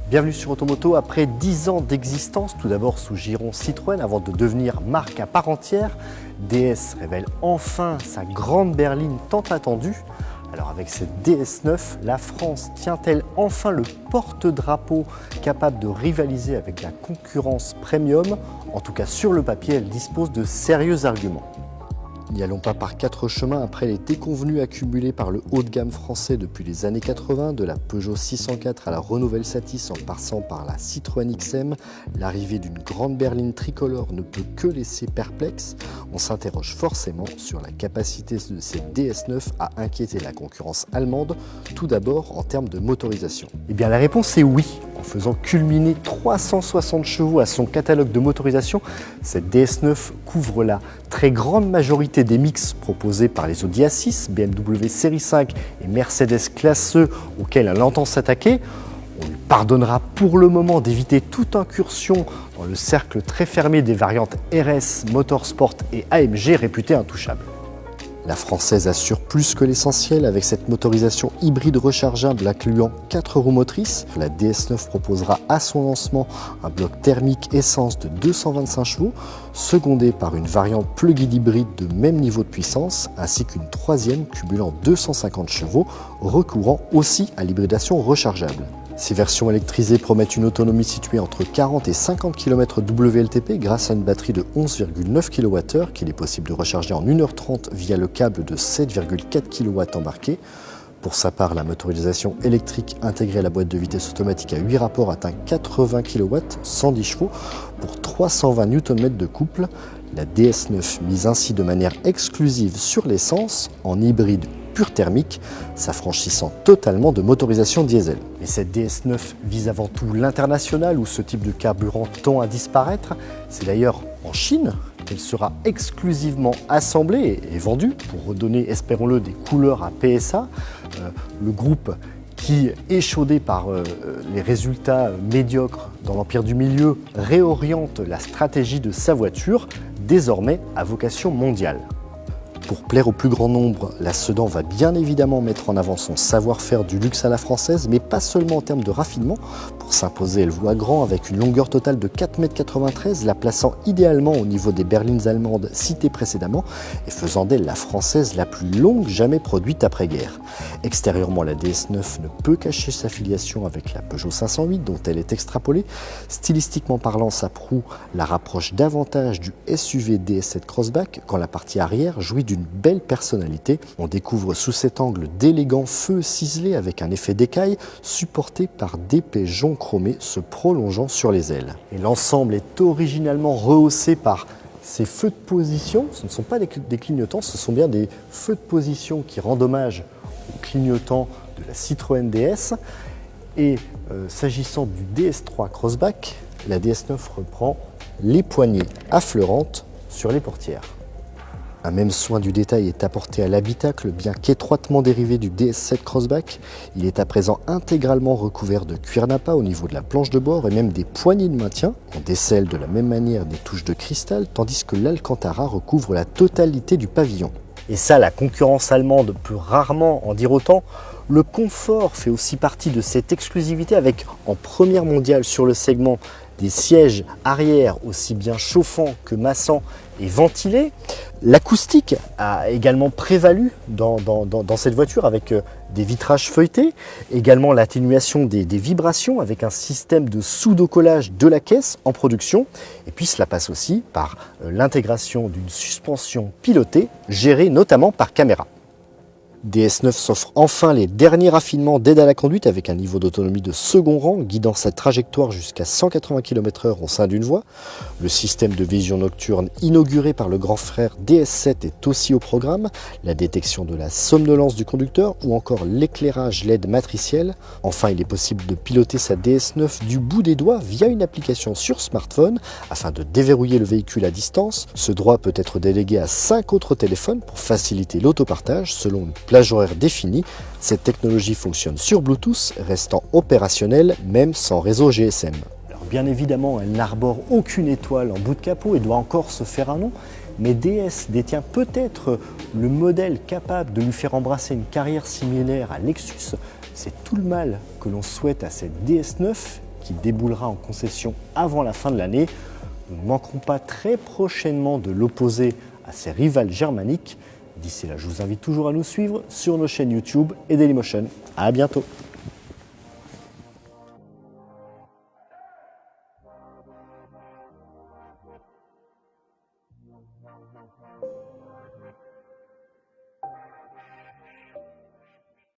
Bienvenue sur Automoto. Après 10 ans d'existence, tout d'abord sous giron Citroën avant de devenir marque à part entière, DS révèle enfin sa grande berline tant attendue. Alors avec cette DS9, la France tient-elle enfin le porte-drapeau capable de rivaliser avec la concurrence premium? En tout cas sur le papier, elle dispose de sérieux arguments. N'y allons pas par quatre chemins après les déconvenues accumulées par le haut de gamme français depuis les années 80, de la Peugeot 604 à la Renault Velsatis en passant par la Citroën XM, l'arrivée d'une grande berline tricolore ne peut que laisser perplexe. On s'interroge forcément sur la capacité de cette DS9 à inquiéter la concurrence allemande, tout d'abord en termes de motorisation. Eh bien la réponse est oui. En faisant culminer 360 chevaux à son catalogue de motorisation, cette DS9 couvre la très grande majorité des mix proposés par les Audi A6, BMW Série 5 et Mercedes Classe E auxquels elle entend s'attaquer. On lui pardonnera pour le moment d'éviter toute incursion dans le cercle très fermé des variantes RS, Motorsport et AMG réputées intouchables. La française assure plus que l'essentiel avec cette motorisation hybride rechargeable incluant 4 roues motrices. La DS9 proposera à son lancement un bloc thermique essence de 225 chevaux, secondé par une variante plug-in hybride de même niveau de puissance, ainsi qu'une troisième cumulant 250 chevaux, recourant aussi à l'hybridation rechargeable. Ces versions électrisées promettent une autonomie située entre 40 et 50 km WLTP grâce à une batterie de 11,9 kWh qu'il est possible de recharger en 1h30 via le câble de 7,4 kW embarqué. Pour sa part, la motorisation électrique intégrée à la boîte de vitesse automatique à 8 rapports atteint 80 kW, 110 chevaux pour 320 Nm de couple. La DS9 mise ainsi de manière exclusive sur l'essence en hybride pur thermique, s'affranchissant totalement de motorisation diesel. Mais cette DS9 vise avant tout l'international où ce type de carburant tend à disparaître. C'est d'ailleurs en Chine qu'elle sera exclusivement assemblée et vendue pour redonner, espérons-le, des couleurs à PSA. Le groupe qui, échaudé par les résultats médiocres dans l'empire du milieu, réoriente la stratégie de sa voiture, désormais à vocation mondiale. Pour plaire au plus grand nombre, la Sedan va bien évidemment mettre en avant son savoir-faire du luxe à la française, mais pas seulement en termes de raffinement. Pour s'imposer, elle voit grand avec une longueur totale de 4,93 m, la plaçant idéalement au niveau des berlines allemandes citées précédemment et faisant d'elle la française la plus longue jamais produite après-guerre. Extérieurement, la DS9 ne peut cacher sa filiation avec la Peugeot 508 dont elle est extrapolée. Stylistiquement parlant, sa proue la rapproche davantage du SUV DS7 Crossback quand la partie arrière jouit d'une belle personnalité. On découvre sous cet angle d'élégants feux ciselés avec un effet d'écaille supporté par d'épais joncs chromés se prolongeant sur les ailes. Et l'ensemble est originalement rehaussé par ces feux de position. Ce ne sont pas des clignotants, ce sont bien des feux de position qui rendent hommage aux clignotants de la Citroën DS. Et s'agissant du DS3 Crossback, la DS9 reprend les poignées affleurantes sur les portières. Un même soin du détail est apporté à l'habitacle, bien qu'étroitement dérivé du DS7 Crossback. Il est à présent intégralement recouvert de cuir nappa au niveau de la planche de bord et même des poignées de maintien. On décèle de la même manière des touches de cristal, tandis que l'Alcantara recouvre la totalité du pavillon. Et ça, la concurrence allemande peut rarement en dire autant. Le confort fait aussi partie de cette exclusivité avec, en première mondiale sur le segment, des sièges arrière aussi bien chauffants que massants et ventilés. L'acoustique a également prévalu dans cette voiture avec des vitrages feuilletés, également l'atténuation des vibrations avec un système de pseudo-collage de la caisse en production. Et puis cela passe aussi par l'intégration d'une suspension pilotée gérée notamment par caméra. DS9 s'offre enfin les derniers raffinements d'aide à la conduite avec un niveau d'autonomie de second rang guidant sa trajectoire jusqu'à 180 km/h au sein d'une voie. Le système de vision nocturne inauguré par le grand frère DS7 est aussi au programme, la détection de la somnolence du conducteur ou encore l'éclairage LED matriciel. Enfin, il est possible de piloter sa DS9 du bout des doigts via une application sur smartphone afin de déverrouiller le véhicule à distance. Ce droit peut être délégué à 5 autres téléphones pour faciliter l'autopartage selon une plage horaire définie. Cette technologie fonctionne sur Bluetooth, restant opérationnelle même sans réseau GSM. Alors bien évidemment, elle n'arbore aucune étoile en bout de capot et doit encore se faire un nom, mais DS détient peut-être le modèle capable de lui faire embrasser une carrière similaire à Lexus. C'est tout le mal que l'on souhaite à cette DS9 qui déboulera en concession avant la fin de l'année. Nous ne manquerons pas très prochainement de l'opposer à ses rivales germaniques. D'ici là, je vous invite toujours à nous suivre sur nos chaînes YouTube et Dailymotion. À bientôt.